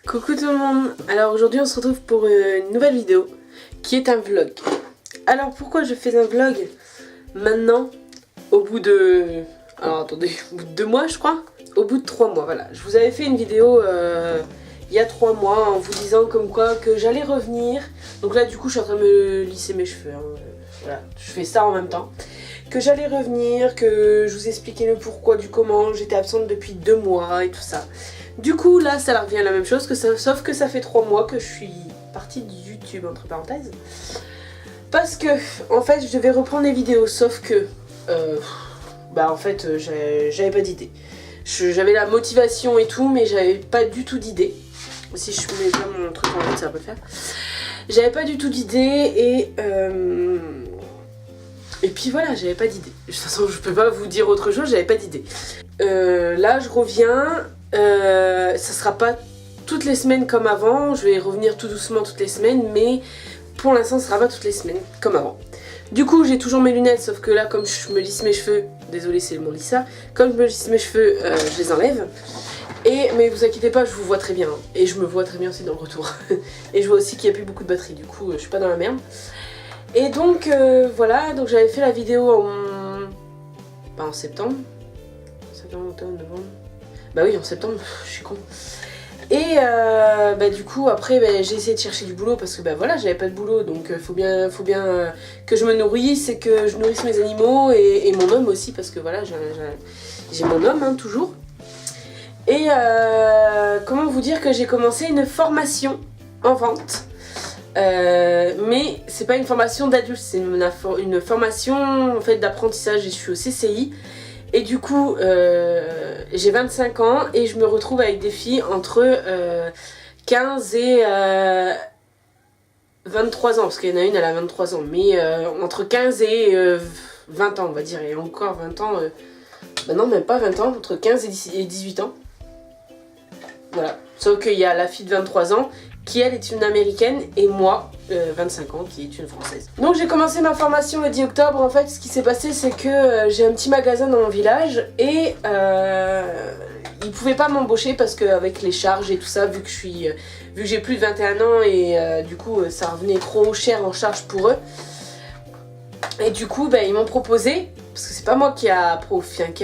Coucou tout le monde. Alors aujourd'hui on se retrouve pour une nouvelle vidéo qui est un vlog. Alors pourquoi je fais un vlog maintenant au bout de... Alors attendez, au bout de 2 mois je crois. Au bout de 3 mois, voilà. Je vous avais fait une vidéo il y a 3 mois en vous disant comme quoi que j'allais revenir. Donc là du coup je suis en train de me lisser mes cheveux. Voilà, je fais ça en même temps. Que j'allais revenir, que je vous expliquais le pourquoi du comment. J'étais absente depuis 2 mois et tout ça. Du coup là ça revient à la même chose, sauf que ça fait 3 mois que je suis partie de YouTube entre parenthèses. Parce que en fait je devais reprendre les vidéos, sauf que en fait j'avais pas d'idée. J'avais la motivation et tout, mais j'avais pas du tout d'idée. Si je mets bien mon truc en fait ça peut le faire. J'avais pas du tout d'idée et puis voilà, j'avais pas d'idée. De toute façon je peux pas vous dire autre chose, j'avais pas d'idée. Là je reviens. Ça sera pas toutes les semaines comme avant, je vais revenir tout doucement toutes les semaines, mais pour l'instant ça sera pas toutes les semaines comme avant. Du coup j'ai toujours mes lunettes, sauf que là comme je me lisse mes cheveux, désolé c'est mon lisseur, comme je me lisse mes cheveux je les enlève. Mais vous inquiétez pas, je vous vois très bien, et je me vois très bien aussi dans le retour. Et je vois aussi qu'il n'y a plus beaucoup de batterie, du coup je suis pas dans la merde. Et donc voilà, donc j'avais fait la vidéo en septembre, octobre, novembre. Bah oui, en septembre, je suis con. Et du coup, après, j'ai essayé de chercher du boulot parce que voilà, j'avais pas de boulot. Donc faut bien que je me nourrisse et que je nourrisse mes animaux et mon homme aussi. Parce que voilà, j'ai mon homme, hein, toujours. Et comment vous dire que j'ai commencé une formation en vente. Mais c'est pas une formation d'adulte, c'est une formation en fait d'apprentissage. Je suis au CCI. Et du coup, j'ai 25 ans et je me retrouve avec des filles entre 15 et 23 ans. Parce qu'il y en a une, elle a 23 ans. Mais entre 15 et 20 ans, on va dire. Et encore 20 ans. Non, même pas 20 ans. Entre 15 et 18 ans. Voilà. Sauf qu'il y a la fille de 23 ans qui, elle, est une américaine. Et moi, 25 ans, qui est une française. Donc j'ai commencé ma formation le 10 octobre. En fait, ce qui s'est passé, c'est que j'ai un petit magasin dans mon village. Et ils pouvaient pas m'embaucher parce qu'avec les charges et tout ça, vu que j'ai plus de 21 ans et du coup ça revenait trop cher en charge pour eux. Et du coup ils m'ont proposé, parce que c'est pas moi qui a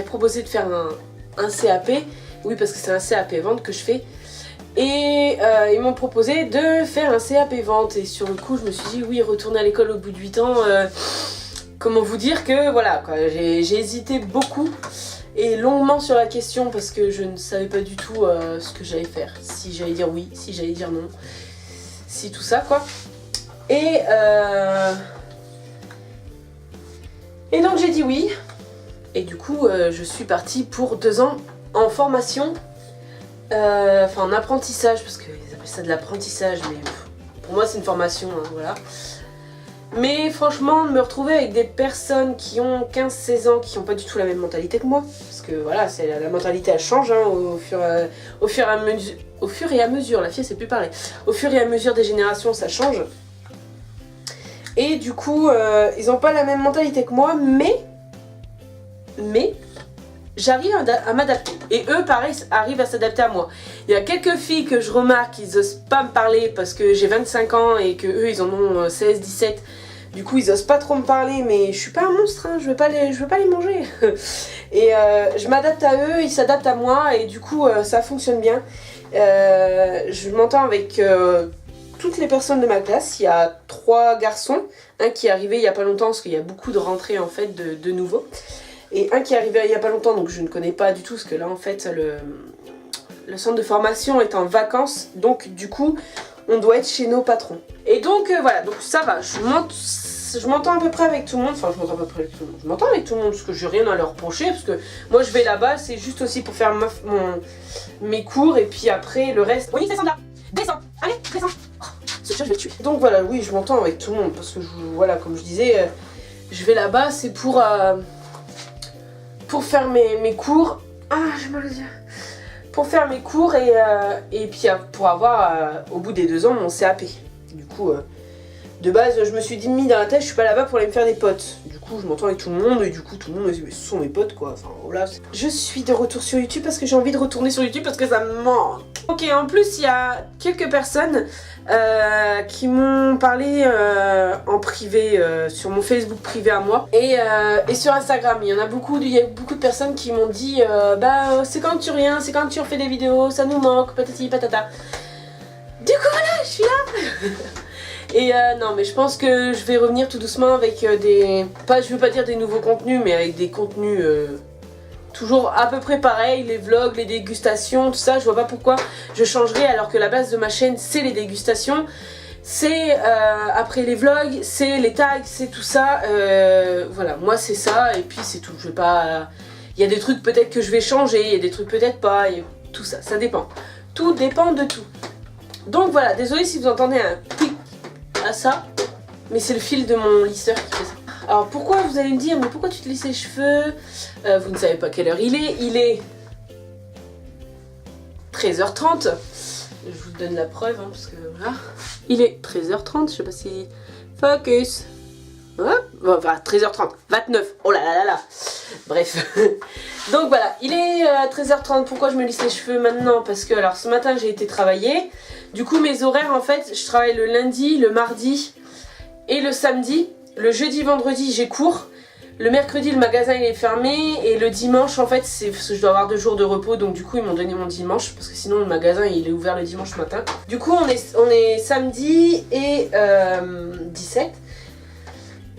proposé de faire un CAP. Oui, parce que c'est un CAP vente que je fais. Et ils m'ont proposé de faire un CAP vente. Et sur le coup je me suis dit oui, retourner à l'école au bout de 8 ans, comment vous dire que voilà quoi, j'ai hésité beaucoup et longuement sur la question parce que je ne savais pas du tout ce que j'allais faire, si j'allais dire oui, si j'allais dire non, si tout ça quoi. Et donc j'ai dit oui, et du coup je suis partie pour 2 ans en formation, en apprentissage, parce qu'ils appellent ça de l'apprentissage, mais pour moi c'est une formation, hein, voilà. Mais franchement, me retrouver avec des personnes qui ont 15-16 ans, qui n'ont pas du tout la même mentalité que moi, parce que voilà, la mentalité elle change hein, au fur et à mesure, la fille elle sait plus parler, au fur et à mesure des générations ça change. Et du coup, ils n'ont pas la même mentalité que moi, mais j'arrive à m'adapter. Et eux, pareil, arrivent à s'adapter à moi. Il y a quelques filles que je remarque, ils osent pas me parler parce que j'ai 25 ans et que eux, ils en ont 16-17. Du coup, ils osent pas trop me parler, mais je suis pas un monstre, hein, je veux pas les manger. Et je m'adapte à eux, ils s'adaptent à moi, et du coup, ça fonctionne bien. Je m'entends avec toutes les personnes de ma classe. Il y a 3 garçons, un qui est arrivé il y a pas longtemps, parce qu'il y a beaucoup de rentrées en fait de nouveaux. Et un qui est arrivé il y a pas longtemps, donc je ne connais pas du tout, parce que là en fait le centre de formation est en vacances, donc du coup on doit être chez nos patrons. Et donc voilà, donc ça va, je m'entends à peu près avec tout le monde, enfin je m'entends à peu près avec tout le monde, je m'entends avec tout le monde parce que j'ai rien à leur reprocher, parce que moi je vais là-bas, c'est juste aussi pour faire mes cours, et puis après le reste... Oui, descends là, descends, allez, descends. Oh, ce chat je vais le tuer. Donc voilà, oui, je m'entends avec tout le monde, parce que voilà, comme je disais, je vais là-bas, c'est pour faire mes cours. Ah, j'ai mal aux yeux. Pour faire mes cours et puis pour avoir au bout des 2 ans mon CAP. Du coup De base, je me suis dit mis dans la tête, je suis pas là-bas pour aller me faire des potes. Du coup, je m'entends avec tout le monde et du coup, tout le monde me dit mais ce sont mes potes quoi. Enfin voilà. Je suis de retour sur YouTube parce que j'ai envie de retourner sur YouTube parce que ça me manque. Ok, en plus, il y a quelques personnes qui m'ont parlé en privé sur mon Facebook privé à moi et sur Instagram. Il y a beaucoup de personnes qui m'ont dit bah c'est quand tu reviens, c'est quand tu refais des vidéos, ça nous manque, patati patata. Du coup voilà, je suis là. Et non mais je pense que je vais revenir tout doucement avec je veux pas dire des nouveaux contenus, mais avec des contenus toujours à peu près pareils, les vlogs, les dégustations, tout ça. Je vois pas pourquoi je changerais alors que la base de ma chaîne c'est les dégustations. C'est après les vlogs, c'est les tags, c'est tout ça. Voilà, moi c'est ça et puis c'est tout. Je vais pas... Il y a des trucs peut-être que je vais changer, il y a des trucs peut-être pas, et tout ça, ça dépend. Tout dépend de tout. Donc voilà, désolé si vous entendez un pic à ça, mais c'est le fil de mon lisseur qui fait ça. Alors pourquoi vous allez me dire, mais pourquoi tu te lisses les cheveux? Vous ne savez pas quelle heure il est 13h30. Je vous donne la preuve, hein, parce que voilà. Il est 13h30, je sais pas si... Focus. Hop, enfin 13h30, 29, oh là là là là. Bref. Donc voilà, il est 13h30, pourquoi je me lisse les cheveux maintenant? Parce que alors ce matin j'ai été travailler. Du coup mes horaires en fait, je travaille le lundi, le mardi et le samedi. Le jeudi, vendredi j'ai cours. Le mercredi le magasin il est fermé. Et le dimanche en fait c'est parce que je dois avoir 2 jours de repos. Donc du coup ils m'ont donné mon dimanche. Parce que sinon le magasin il est ouvert le dimanche matin. Du coup on est samedi et 17.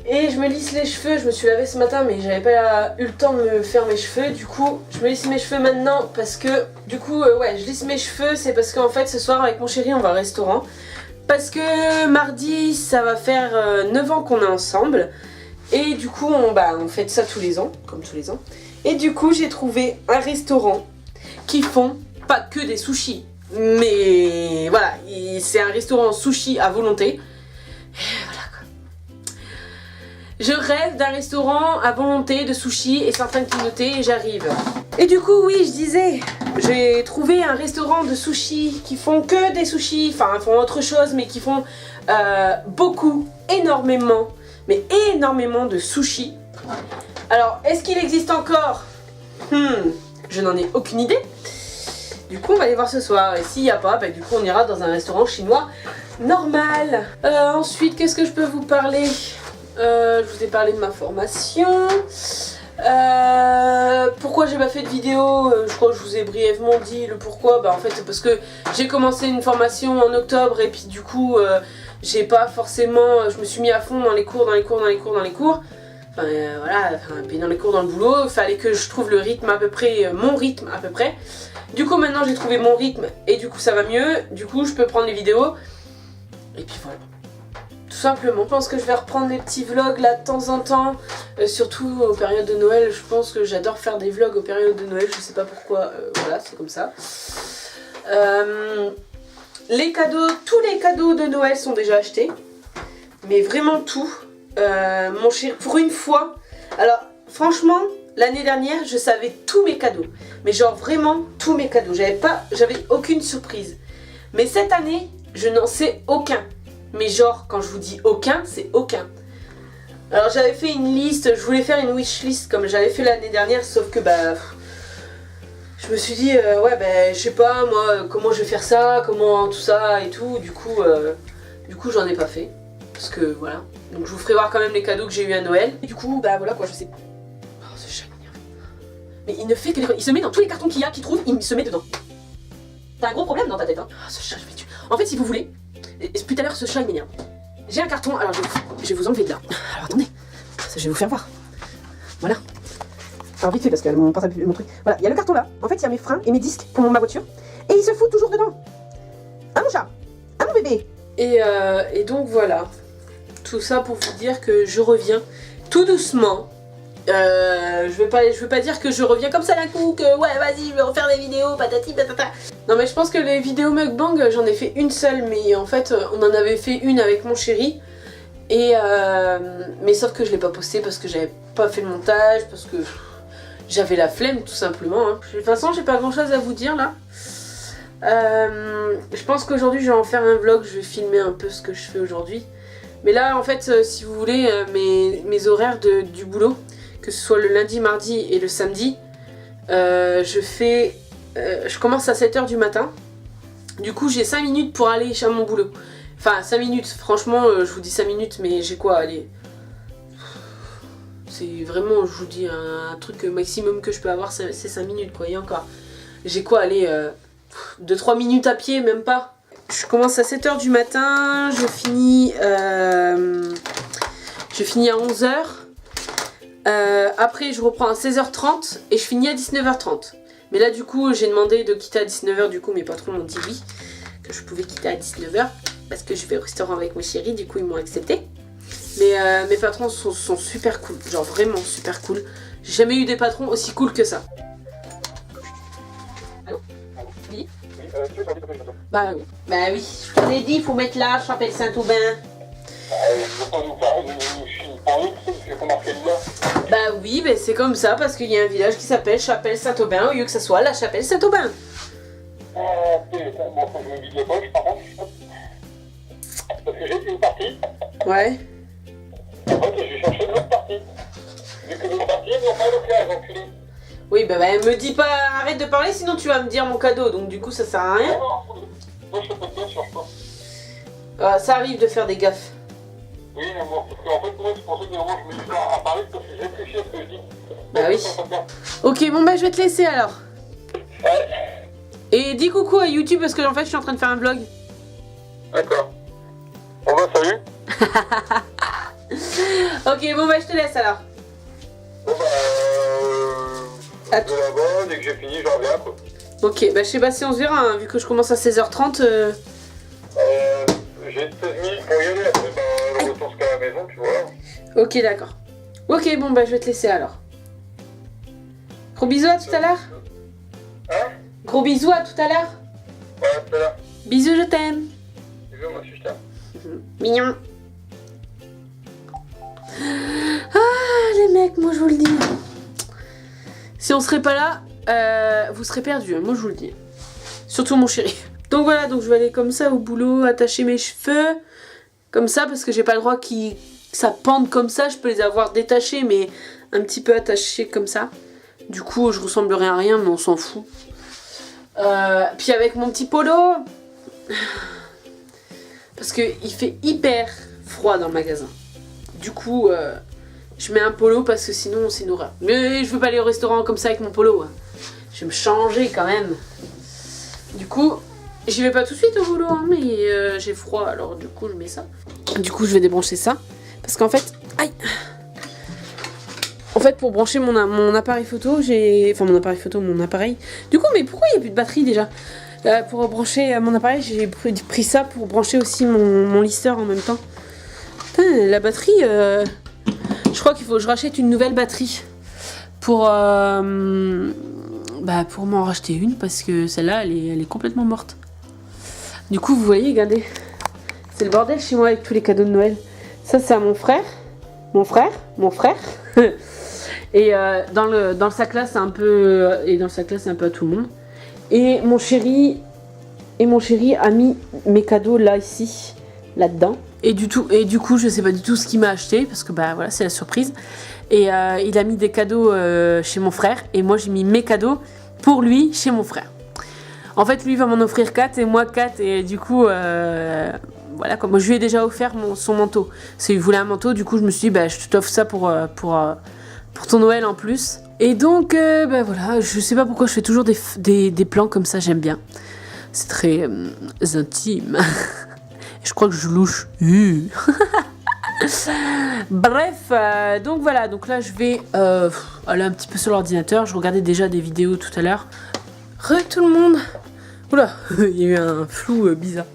Et je me lisse les cheveux, je me suis lavée ce matin mais j'avais pas eu le temps de me faire mes cheveux. Du coup je me lisse mes cheveux maintenant parce que du coup ouais je lisse mes cheveux. C'est parce qu'en fait ce soir avec mon chéri on va au restaurant. Parce que mardi ça va faire 9 ans qu'on est ensemble. Et du coup on fait ça tous les ans, comme tous les ans. Et du coup j'ai trouvé un restaurant qui font pas que des sushis. Mais voilà, c'est un restaurant sushi à volonté. Et voilà. Je rêve d'un restaurant à volonté de sushi et certains clignotés et j'arrive. Et du coup oui je disais, j'ai trouvé un restaurant de sushi qui font que des sushis, enfin ils font autre chose mais qui font beaucoup, énormément, mais énormément de sushis. Alors est-ce qu'il existe encore? Je n'en ai aucune idée. Du coup on va aller voir ce soir et s'il n'y a pas, bah, du coup on ira dans un restaurant chinois normal. Ensuite qu'est-ce que je peux vous parler? Je vous ai parlé de ma formation. Pourquoi j'ai pas fait de vidéo? Je crois que je vous ai brièvement dit le pourquoi. Bah en fait c'est parce que j'ai commencé une formation en octobre et puis du coup j'ai pas forcément... Je me suis mis à fond dans les cours. Enfin voilà, puis dans les cours, dans le boulot. Il fallait que je trouve le rythme à peu près, mon rythme à peu près. Du coup maintenant j'ai trouvé mon rythme et du coup ça va mieux. Du coup je peux prendre les vidéos. Et puis voilà. Tout simplement, je pense que je vais reprendre des petits vlogs là de temps en temps, surtout aux périodes de Noël. Je pense que j'adore faire des vlogs aux périodes de Noël, je sais pas pourquoi, voilà, c'est comme ça. Les cadeaux, tous les cadeaux de Noël sont déjà achetés, mais vraiment tout. Mon chéri, pour une fois, alors franchement, l'année dernière, je savais tous mes cadeaux, mais genre vraiment tous mes cadeaux, j'avais aucune surprise. Mais cette année, je n'en sais aucun. Mais genre, quand je vous dis aucun, c'est aucun. Alors j'avais fait une liste, je voulais faire une wishlist comme j'avais fait l'année dernière, sauf que bah... Je me suis dit, ouais bah je sais pas moi, comment je vais faire ça, comment tout ça et tout, du coup j'en ai pas fait. Parce que voilà, donc je vous ferai voir quand même les cadeaux que j'ai eu à Noël. Et du coup, bah voilà quoi, je sais... Oh ce chat m'énerve. Mais il ne fait que les... Il se met dans tous les cartons qu'il trouve, il se met dedans. T'as un gros problème dans ta tête hein. Oh ce chat, je vais tuer. En fait si vous voulez... Depuis tout à l'heure ce chat il m'énerve. J'ai un carton, alors je vais vous enlever de là. Alors attendez, ça, je vais vous faire voir. Voilà. Alors vite fait parce que mon portable mon truc. Voilà, il y a le carton là. En fait il y a mes freins et mes disques pour ma voiture. Et il se fout toujours dedans. Ah mon chat, ah mon bébé. Et donc voilà. Tout ça pour vous dire que je reviens tout doucement. Je veux pas dire que je reviens comme ça d'un coup, que ouais vas-y je vais refaire des vidéos, patati patata. Non mais je pense que les vidéos mukbang j'en ai fait une seule, mais en fait on en avait fait une avec mon chéri. Mais sauf que je l'ai pas posté parce que j'avais pas fait le montage, parce que j'avais la flemme tout simplement hein. De toute façon j'ai pas grand chose à vous dire là. Je pense qu'aujourd'hui je vais en faire un vlog, je vais filmer un peu ce que je fais aujourd'hui. Mais là, en fait, si vous voulez, mes horaires du boulot, que ce soit le lundi, mardi et le samedi, je commence à 7 h du matin. Du coup, j'ai 5 minutes pour aller à mon boulot. Enfin, 5 minutes, franchement, je vous dis 5 minutes, mais j'ai quoi, allez. C'est vraiment, je vous dis, un truc maximum que je peux avoir, c'est 5 minutes, quoi, et encore. J'ai quoi, allez, 2-3 minutes à pied, même pas. Je commence à 7 h du matin, je finis à 11 h. Après, je reprends à 16 h 30 et je finis à 19 h 30. Mais là, du coup, j'ai demandé de quitter à 19 h. Du coup, mes patrons m'ont dit oui, que je pouvais quitter à 19 h. Parce que je vais au restaurant avec mon chéri, du coup, ils m'ont accepté. Mais mes patrons sont super cool, genre vraiment super cool. J'ai jamais eu des patrons aussi cool que ça. Allô? Oui? Bah oui, je te l'ai dit, il faut mettre là, chapelle Saint-Aubin. Bah oui, mais c'est comme ça parce qu'il y a un village qui s'appelle Chapelle Saint-Aubin au lieu que ça soit la Chapelle Saint-Aubin. Parce que j'ai une partie. Ouais. En fait, je vais chercher l'autre partie. Vu que l'autre partie, ils n'ont pas le clair, enculé. Oui, bah me dis pas, arrête de parler, sinon tu vas me dire mon cadeau, donc du coup ça sert à rien. Non, moi je fais pas de bien, cherche pas. Ça arrive de faire des gaffes. Oui, mais bon, parce qu'en fait, moi je pensais que normalement je me dis pas à parler parce que j'ai réfléchi à ce que je dis. Bah oui. Ok, bon bah je vais te laisser alors. Ouais. Et dis coucou à YouTube parce que en fait je suis en train de faire un vlog. D'accord. Bon bah salut. Ok, bon bah je te laisse alors. Bon bah... de là-bas, dès que j'ai fini, j'en reviens quoi. Ok, bah je sais pas si on se verra, hein, vu que je commence à 16 h 30. J'ai 16 minutes pour y aller, après bah, le retour jusqu'à la maison, tu vois. Ok, d'accord. Ok, bon bah je vais te laisser alors. Gros bisous à tout à l'heure. Hein? Gros bisous à tout à l'heure. Ouais, à tout à l'heure. Bisous, je t'aime. Bisous, moi aussi je t'aime. Mignon. Ah, les mecs, moi je vous le dis. Si on serait pas là, vous serez perdus, hein, moi je vous le dis. Surtout mon chéri. Donc voilà, donc je vais aller comme ça au boulot, attacher mes cheveux. Comme ça, parce que j'ai pas le droit que ça pende comme ça. Je peux les avoir détachés, mais un petit peu attachés comme ça. Du coup, je ressemblerai à rien, mais on s'en fout. Puis avec mon petit polo. Parce qu'il fait hyper froid dans le magasin. Du coup, je mets un polo parce que sinon c'est une horreur. Mais je veux pas aller au restaurant comme ça avec mon polo. Hein. Je vais me changer quand même. Du coup, j'y vais pas tout de suite au boulot, hein, mais j'ai froid, alors du coup je mets ça. Du coup je vais débrancher ça. Parce qu'en fait, aïe. En fait pour brancher mon appareil photo, enfin mon appareil. Du coup, mais pourquoi il n'y a plus de batterie déjà? Pour brancher mon appareil, j'ai pris ça pour brancher aussi mon listeur en même temps. Putain, la batterie, je crois qu'il faut que je rachète une nouvelle batterie pour m'en racheter une parce que celle-là, elle est complètement morte. Du coup, vous voyez, regardez, c'est le bordel chez moi avec tous les cadeaux de Noël. Ça, c'est à mon frère. Et dans le sac là, c'est un peu à tout le monde. Et mon chéri a mis mes cadeaux là, ici, là-dedans. Et du coup, je sais pas du tout ce qu'il m'a acheté parce que bah voilà, c'est la surprise. Et il a mis des cadeaux chez mon frère et moi j'ai mis mes cadeaux pour lui chez mon frère. En fait, lui va m'en offrir 4 et moi 4 et du coup, voilà quoi. Moi je lui ai déjà offert son manteau. Il voulait un manteau, du coup je me suis dit bah je t'offre ça pour ton Noël en plus. Et donc bah voilà, je sais pas pourquoi je fais toujours des plans comme ça, j'aime bien. C'est très intime. Je crois que je louche. Bref, donc voilà, donc là je vais aller un petit peu sur l'ordinateur. Je regardais déjà des vidéos tout à l'heure. Tout le monde. Oula, il y a eu un flou bizarre.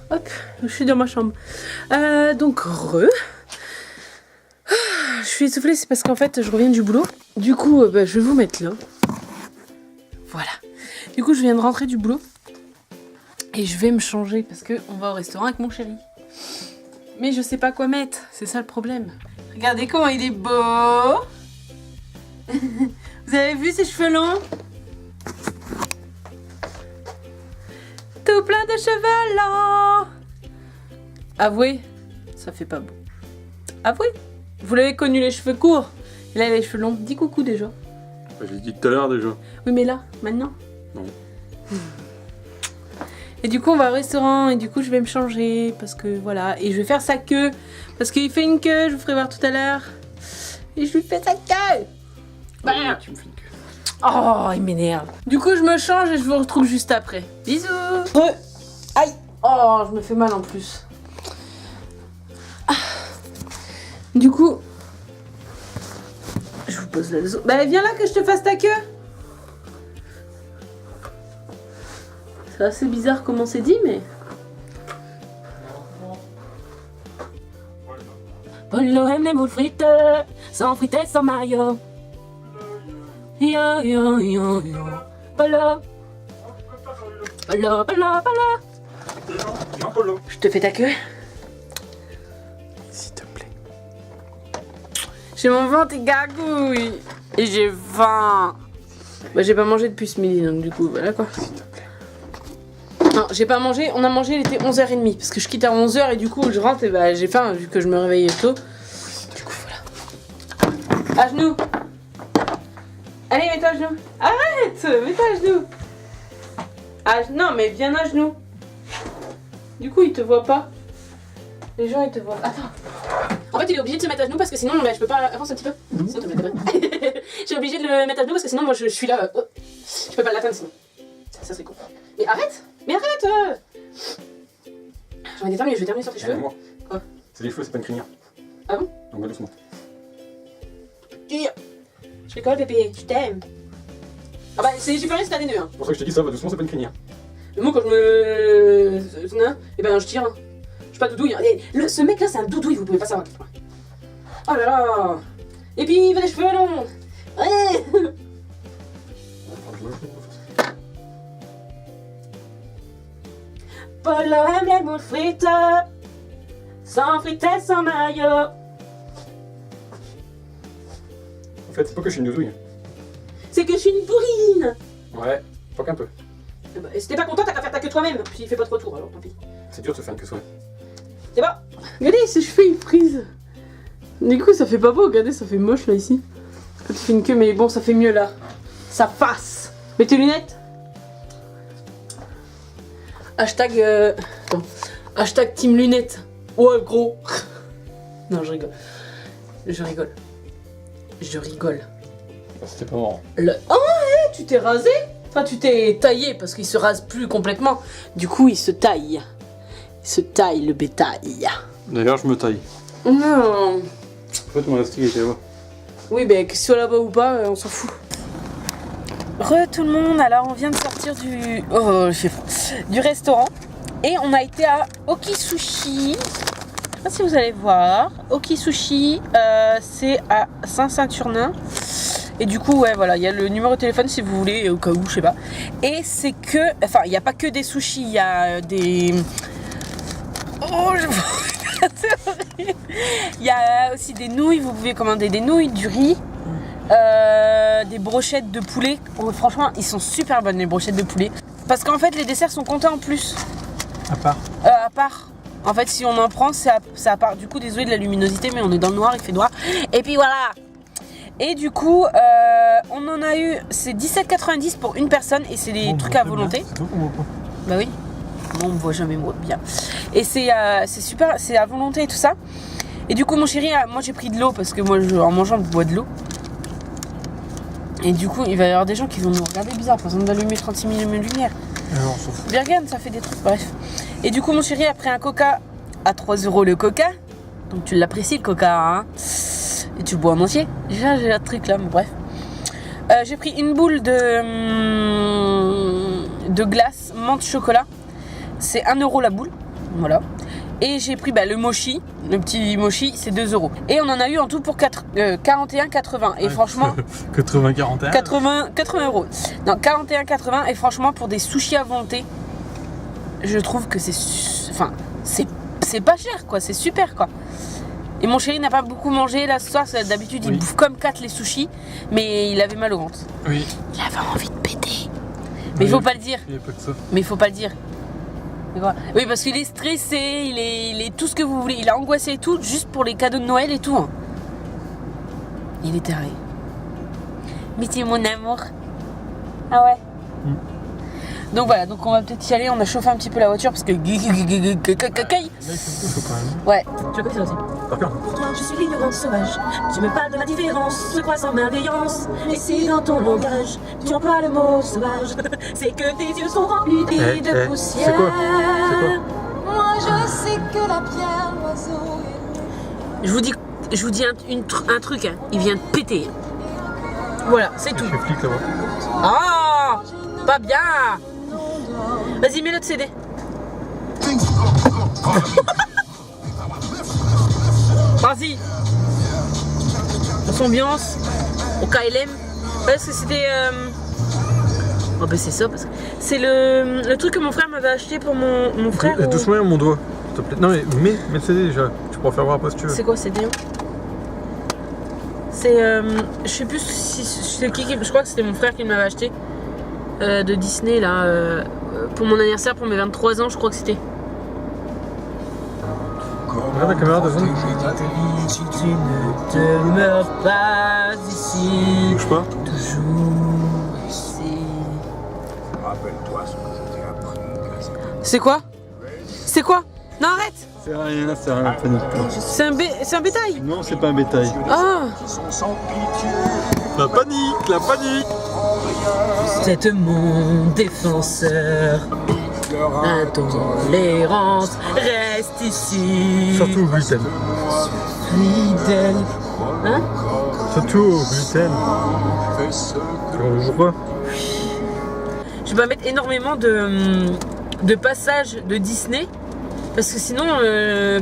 Hop, je suis dans ma chambre. Donc je suis essoufflée, c'est parce qu'en fait je reviens du boulot. Du coup, je vais vous mettre là. Voilà. Du coup, je viens de rentrer du boulot. Et je vais me changer parce qu'on va au restaurant avec mon chéri. Mais je sais pas quoi mettre, c'est ça le problème. Regardez comment il est beau. Vous avez vu ses cheveux longs? Tout plein de cheveux longs. Avouez, ça fait pas beau. Avouez, vous l'avez connu les cheveux courts. Et là, il a les cheveux longs. Dis coucou déjà. Bah, j'ai dit tout à l'heure déjà. Oui, mais là, maintenant. Non. Et du coup, on va au restaurant et du coup, je vais me changer parce que voilà. Et je vais faire sa queue parce qu'il fait une queue, je vous ferai voir tout à l'heure. Et je lui fais sa queue. Bah. Tu me fais une queue. Oh, il m'énerve. Du coup, je me change et je vous retrouve juste après. Bisous. Aïe. Oh, je me fais mal en plus. Ah. Du coup, je vous pose là le zoo. Bah, viens là que je te fasse ta queue. C'est assez bizarre comment c'est dit, mais... Polo aime les moules frites, sans frites et sans mayo. Yo yo yo yo. Polo. Polo, polo, polo. Non, Polo. Je te fais ta queue. S'il te plaît. J'ai mon ventre et gargouille. Et j'ai faim. Bah, j'ai pas mangé depuis ce midi, donc du coup, voilà quoi. S'il te plaît. Non, j'ai pas mangé. On a mangé, il était 11h30. Parce que je quitte à 11h et du coup, je rentre et bah, j'ai faim vu que je me réveillais tôt. Du coup, voilà. À genoux. Allez, mets-toi à genoux. Arrête. Mets-toi à genoux. Non, mais viens à genoux. Du coup, ils te voient pas. Les gens, ils te voient. Attends. En fait, il est obligé de se mettre à genoux parce que sinon, bah, je peux pas. Avance un petit peu. Sinon, te mettre je suis obligée de le mettre à genoux parce que sinon, moi, je suis là. Je peux pas l'atteindre sinon. Ça serait con. Mais arrête. Mais arrête. J'en ai des terminés, je vais terminer sur tes cheveux. Moi. Quoi? C'est les cheveux, c'est pas une crinière. Ah bon? Donc va doucement. Je rigole, bébé. Je t'aime. Ah bah, c'est super si t'as des nœuds. Hein. C'est pour ça que je t'ai dit ça, va doucement, c'est pas une crinière. Mais moi, quand je me. Eh ben, je tire. Hein. Je suis pas doudouille. Hein. Ce mec là, c'est un doudouille, vous pouvez pas savoir. Oh là là. Et puis, il a des cheveux longs. Ouais. Polo aime les moules frites, sans frites et sans mayo. En fait, c'est pas que je suis une doudouille. C'est que je suis une bourrine. Ouais, pas qu'un peu. Et si t'es pas content, t'as qu'à faire ta queue toi-même. Puis il fait pas trop tour, alors tant pis. C'est dur de se faire une queue soi. C'est bon. Regardez, si je fais une prise. Du coup, ça fait pas beau. Regardez, ça fait moche là ici. Quand tu fais une queue, mais bon, ça fait mieux là. Ça passe. Mets tes lunettes. Hashtag. Attends. Hashtag team lunettes. Ouais, gros. Non, je rigole. Je rigole. Je rigole. C'était pas marrant. Oh, hey, tu t'es rasé? Enfin, tu t'es taillé parce qu'il se rase plus complètement. Du coup, il se taille. Il se taille le bétail. D'ailleurs, je me taille. Non. En fait, mon élastique était là-bas. Oui, ben que ce soit là-bas ou pas, on s'en fout. Re tout le monde, alors on vient de sortir du du restaurant et on a été à Okisushi. Je sais pas si vous allez voir. Okisushi, c'est à Saint-Saturnin. Et du coup, ouais, voilà, il y a le numéro de téléphone si vous voulez, au cas où, je sais pas. Et c'est que, enfin, il n'y a pas que des sushis, il y a des... Oh, je... c'est horrible. Il y a aussi des nouilles, vous pouvez commander des nouilles, du riz, des brochettes de poulet. Oh, franchement, ils sont super bonnes, les brochettes de poulet. Parce qu'en fait, les desserts sont comptés en plus. À part. À part. En fait, si on en prend, c'est à part. Du coup, désolé de la luminosité, mais on est dans le noir, il fait noir. Et puis voilà. Et du coup, on en a eu, c'est 17,90 pour une personne et c'est des trucs à volonté. C'est toi qu'on voit pas. Bah oui. Non, on me voit jamais bien. Et c'est super, c'est à volonté et tout ça. Et du coup, mon chéri, moi j'ai pris de l'eau parce que moi, en mangeant, je bois de l'eau. Et du coup, il va y avoir des gens qui vont nous regarder bizarre, par exemple d'allumer 36 000 lumière. Alors, on s'en fout. Birgen, ça fait des trucs, bref. Et du coup, mon chéri a pris un coca à 3 € le coca. Donc tu l'apprécies le coca, hein. Et tu le bois en entier. Déjà, j'ai un truc là, mais bref. J'ai pris une boule de glace menthe chocolat. C'est 1 € la boule. Voilà. Et j'ai pris le mochi. Le petit mochi, c'est 2 €. Et on en a eu en tout pour 41,80. Et franchement. 80-41 80 €. Non, 41,80. Et franchement, pour des sushis à volonté, je trouve que c'est. Enfin, c'est pas cher, quoi. C'est super, quoi. Et mon chéri n'a pas beaucoup mangé là ce soir, d'habitude il bouffe comme 4 les sushis, mais il avait mal au ventre. Oui. Il avait envie de péter. Mais il faut pas le dire. Il n'y a pas que ça. Mais il faut pas le dire. Oui, parce qu'il est stressé, il est tout ce que vous voulez. Il a angoissé et tout, juste pour les cadeaux de Noël et tout. Hein. Il est taré. Mais tu es mon amour. Ah ouais. Donc voilà, donc on va peut-être y aller. On a chauffé un petit peu la voiture parce que. Ouais. Tu vas aussi. Par cœur. Pour toi, je suis l'ignorance sauvage. Tu me parles de la différence, je crois sans malveillance. Et si dans ton langage, tu emploies le mot sauvage, c'est que tes yeux sont remplis de poussière. C'est quoi? Moi je sais que la pierre, l'oiseau est... Je vous dis un truc, hein. Il vient de péter. Voilà, c'est tout. Je suis flic là-bas. Ah, pas bien. Vas-y, mets le CD. Vas-y. Ambiance au KLM. Parce que c'était. Oh ben c'est ça parce que c'est le truc que mon frère m'avait acheté pour mon frère. Doucement mon doigt, s'il te plaît. Non mais mets le CD déjà. Tu pourras faire voir après si tu veux. C'est quoi CD? C'est je sais plus si c'est qui. Je crois que c'était mon frère qui m'avait acheté de Disney là pour mon anniversaire pour mes 23 ans. Je crois que c'était. Regarde la caméra de zone. Si tu ne demeures pas ici, Bouge pas. toujours ici. Rappelle-toi ce que je t'ai appris. C'est quoi? C'est quoi? Non, arrête! C'est rien, panique. C'est un bétail? Non, c'est pas un bétail. Ah! La panique. C'est mon défenseur. Intolérance, reste ici. Surtout au gluten. Fidèle. Hein? Surtout au gluten. Tu vois pourquoi? Je vais mettre énormément de passages de Disney. Parce que sinon,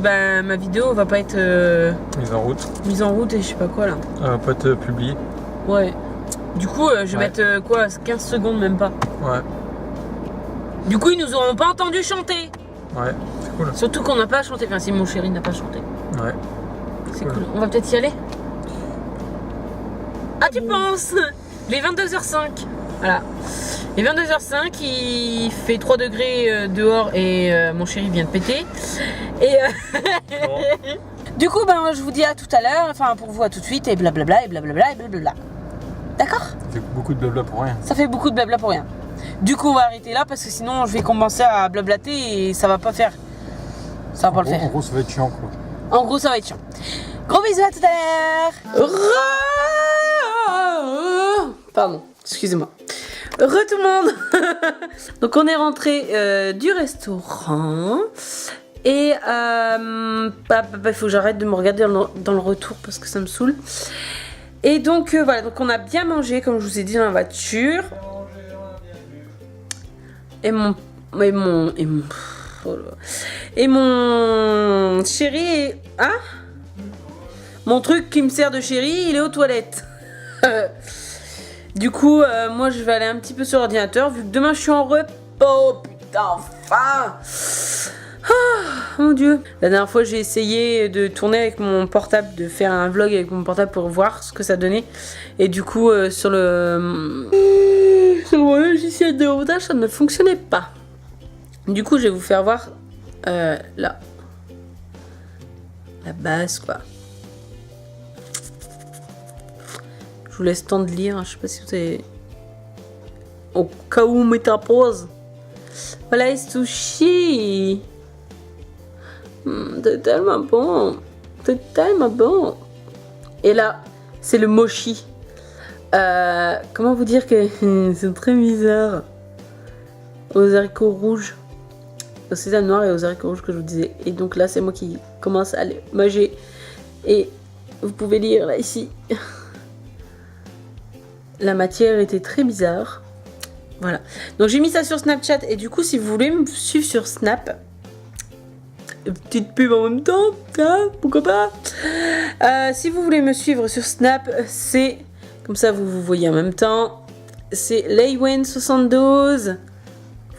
ma vidéo va pas être Mise en route. et je sais pas quoi là. Elle va pas être publiée. Ouais. Du coup, je vais mettre 15 secondes même pas. Ouais. Du coup, ils nous auront pas entendu chanter. Ouais, c'est cool. Surtout qu'on n'a pas chanté. Enfin, si mon chéri n'a pas chanté. Ouais. C'est cool. On va peut-être y aller. Ah, tu penses? Les 22h05. Voilà. Les 22h05, il fait 3 degrés dehors et mon chéri vient de péter. Et du coup, je vous dis à tout à l'heure. Enfin, pour vous, à tout de suite. Et blablabla, et blablabla, et blablabla. D'accord? Ça fait beaucoup de blabla pour rien. Ça fait beaucoup de blabla pour rien. Du coup, on va arrêter là parce que sinon, je vais commencer à blablater et ça va pas faire. Ça va pas le faire. En gros, ça va être chiant quoi. En gros, ça va être chiant. Gros bisous, à tout à l'heure. Pardon, excusez-moi. Re tout le monde. Donc, on est rentré du restaurant. Et il faut que j'arrête de me regarder dans le retour parce que ça me saoule. Et donc, voilà. Donc, on a bien mangé, comme je vous ai dit, dans la voiture. Et mon chéri, hein? Mon truc qui me sert de chéri, il est aux toilettes. Du coup, moi je vais aller un petit peu sur l'ordinateur vu que demain je suis en repos. Putain, enfin. Mon Dieu. La dernière fois j'ai essayé de tourner avec mon portable, de faire un vlog avec mon portable pour voir ce que ça donnait. Et du coup sur le logiciel de montage ça ne fonctionnait pas. Du coup je vais vous faire voir là. La base quoi. Je vous laisse le temps de lire, je sais pas si vous avez... Au cas où on met ta pause. Voilà les sushis. C'est tellement bon. C'est tellement bon. Et là, c'est le mochi. Comment vous dire que c'est très bizarre. Aux haricots rouges. Au sésame noir et aux haricots rouges que je vous disais. Et donc là, c'est moi qui commence à les manger. Et vous pouvez lire là, ici. La matière était très bizarre. Voilà. Donc j'ai mis ça sur Snapchat. Et du coup, si vous voulez me suivre sur Snap... Petite pub en même temps, hein, pourquoi pas. Si vous voulez me suivre sur Snap, c'est comme ça vous voyez en même temps. C'est Laywen72.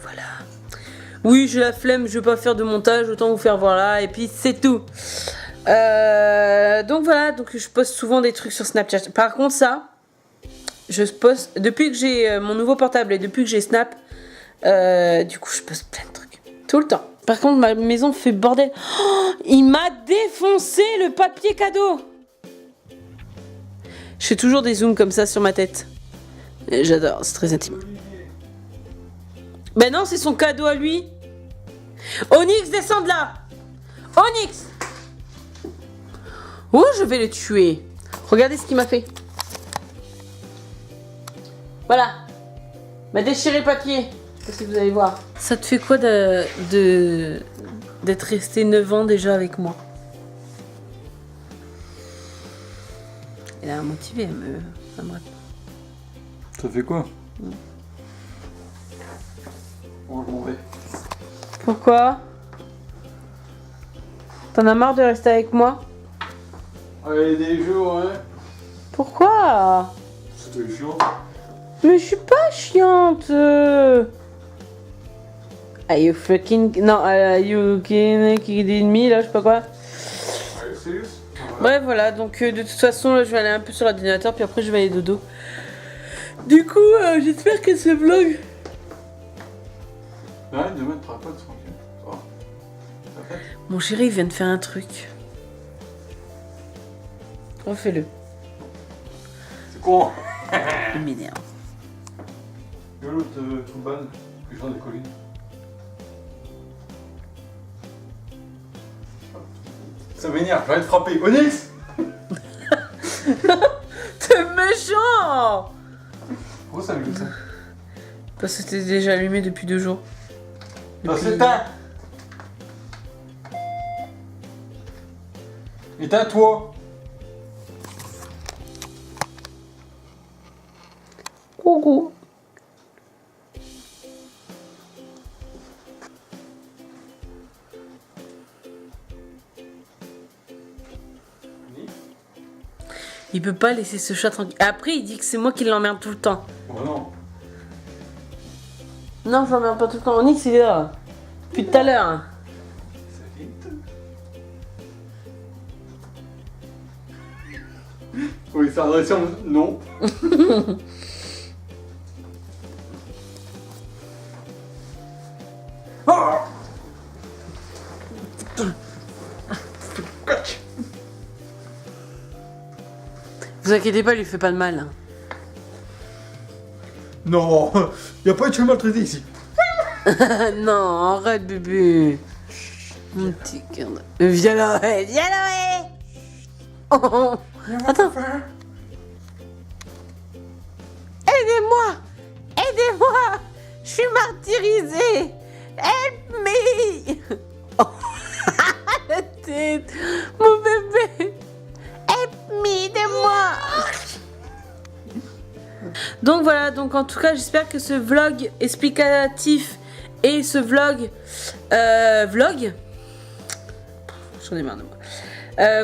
Voilà. Oui, j'ai la flemme, je vais pas faire de montage, autant vous faire voir là et puis c'est tout. Donc voilà, donc je poste souvent des trucs sur Snapchat. Par contre ça, je poste depuis que j'ai mon nouveau portable et depuis que j'ai Snap, du coup je poste plein de trucs. Tout le temps. Par contre, ma maison fait bordel. Oh, il m'a défoncé le papier cadeau. Je fais toujours des zooms comme ça sur ma tête. Et j'adore, c'est très intime. Ben non, c'est son cadeau à lui. Onyx, descends de là. Onyx. Oh, je vais le tuer. Regardez ce qu'il m'a fait. Voilà. M'a déchiré le papier. Je sais pas si vous allez voir. Ça te fait quoi d'être resté 9 ans déjà avec moi? Elle a motivé, elle me répond. Ça fait quoi? Bon, je m'en vais. Pourquoi? T'en as marre de rester avec moi? Allez, des jours, hein. Pourquoi? C'était chiant. Mais je suis pas chiante. Are you fucking... Non, are you kidding me, là, je sais pas quoi. Allez, serious? Bref, voilà, donc de toute façon, là, je vais aller un peu sur l'ordinateur, puis après, je vais aller dodo. Du coup, j'espère que ce vlog... Ouais, demain, tu feras pas de tranquille. Ça va. Ça fait? Mon chéri, il vient de faire un truc. Refais-le. C'est con. Il m'énerve. Yo, l'autre Touban, que je viens des collines. Ça m'énerve, je vais te frapper. Onyx! T'es méchant! Pourquoi ça m'écoute ça? Parce que c'était déjà allumé depuis 2 jours. Ça s'éteint! Éteins-toi! Coucou. Il peut pas laisser ce chat tranquille. Après, il dit que c'est moi qui l'emmerde tout le temps. Oh non! Non, je l'emmerde pas tout le temps. Onyx, il est là. Depuis tout à l'heure. C'est vite! Oui, ça adresse non. Ah! Vous inquiétez pas, il lui fait pas de mal. Hein. Non! Y'a pas de chemin maltraité ici! Non, arrête, bébé. Mon petit cœur. Viens là, ouais, viens là, ouais. Oh, attends. Aidez-moi! Aidez-moi! Je suis martyrisée! Help me! Oh, la tête! Mon bébé! Help me, aidez-moi! Donc voilà, donc en tout cas, j'espère que ce vlog explicatif et ce vlog... J'en ai marre de moi.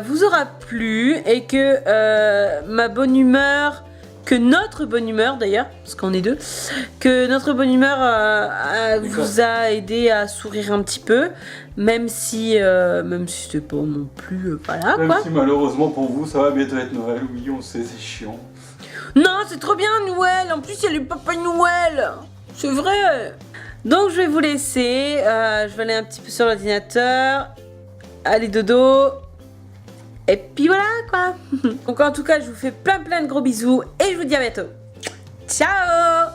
Vous aura plu et que ma bonne humeur... Que notre bonne humeur d'ailleurs, parce qu'on est deux, que notre bonne humeur vous a aidé à sourire un petit peu, même si c'était pas non plus, voilà Même quoi. si malheureusement pour vous ça va bientôt être Noël, oui on sait c'est chiant. Non, c'est trop bien Noël, en plus il y a le Papa Noël, c'est vrai. Donc je vais vous laisser, je vais aller un petit peu sur l'ordinateur, allez dodo. Et puis voilà quoi. Donc en tout cas je vous fais plein de gros bisous et je vous dis à bientôt. Ciao.